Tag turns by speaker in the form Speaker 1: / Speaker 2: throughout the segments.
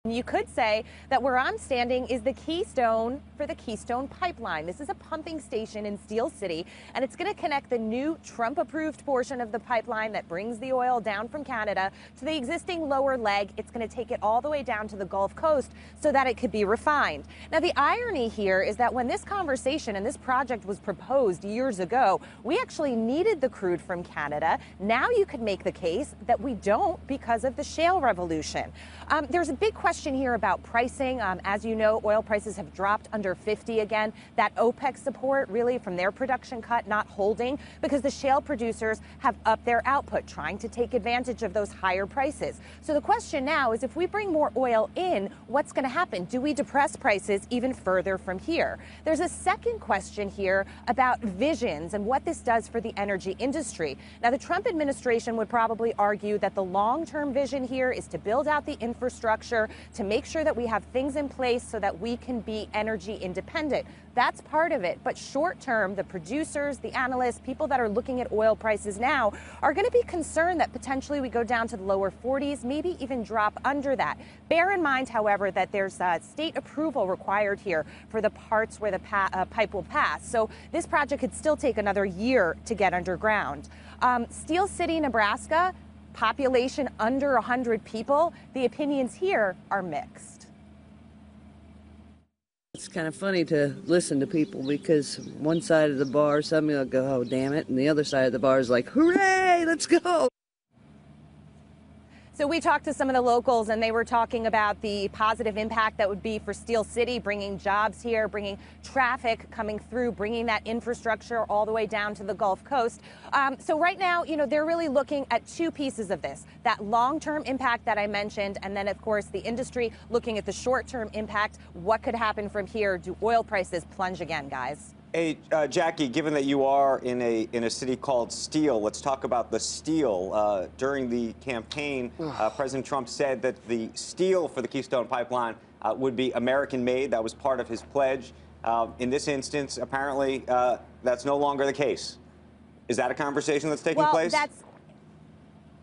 Speaker 1: You could say that where I'm standing is the Keystone for the Keystone Pipeline. This is a pumping station in Steel City, and it's going to connect the new Trump-approved portion of the pipeline that brings the oil down from Canada to the existing lower leg. It's going to take it all the way down to the Gulf Coast so that it could be refined. Now, the irony here is that when this conversation and this project was proposed years ago, we actually needed the crude from Canada. Now you could make the case that we don't because of the shale revolution. There's a big question here about pricing. As you know, oil prices have dropped under 50 again. That OPEC support really from their production cut not holding because the shale producers have upped their output, trying to take advantage of those higher prices. So the question now is, if we bring more oil in, what's going to happen? Do we depress prices even further from here? There's a second question here about visions and what this does for the energy industry. Now, the Trump administration would probably argue that the long-term vision here is to build out the infrastructure, to make sure that we have things in place so that we can be energy independent. That's part of it. But short term, the producers, the analysts, people that are looking at oil prices now are going to be concerned that potentially we go down to the lower 40s, maybe even drop under that. Bear in mind, however, that there's state approval required here for the parts where the pipe will pass. So this project could still take another year to get underground. Steel City, Nebraska, population under 100 people. The opinions here are mixed.
Speaker 2: It's kind of funny to listen to people because one side of the bar, somebody will go, oh, damn it, and the other side of the bar is like, hooray, let's go.
Speaker 1: So we talked to some of the locals, and they were talking about the positive impact that would be for Steel City, bringing jobs here, bringing traffic coming through, bringing that infrastructure all the way down to the Gulf Coast. So right now, you know, they're really looking at two pieces of this, that long-term impact that I mentioned, and then, of course, the industry looking at the short-term impact. What could happen from here? Do oil prices plunge again, guys?
Speaker 3: Hey, Jackie, given that you are in a city called Steel, let's talk about the steel. During the campaign, President Trump said that the steel for the Keystone Pipeline would be American-made. That was part of his pledge. In this instance, apparently, that's no longer the case. Is that a conversation that's taking place?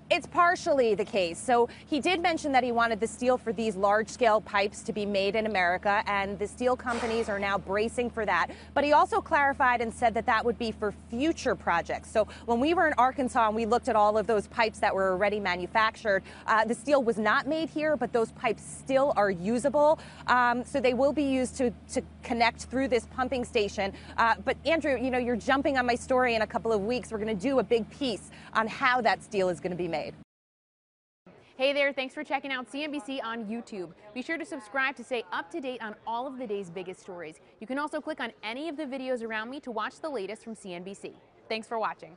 Speaker 1: It's partially the case. So he did mention that he wanted the steel for these large-scale pipes to be made in America, and the steel companies are now bracing for that. But he also clarified and said that that would be for future projects. So when we were in Arkansas and we looked at all of those pipes that were already manufactured, the steel was not made here, but those pipes still are usable. So they will be used to connect through this pumping station. But Andrew, you know, you're jumping on my story in a couple of weeks. We're going to do a big piece on how that steel is going to be made.
Speaker 4: Hey there, thanks for checking out CNBC on YouTube. Be sure to subscribe to stay up to date on all of the day's biggest stories. You can also click on any of the videos around me to watch the latest from CNBC. Thanks for watching.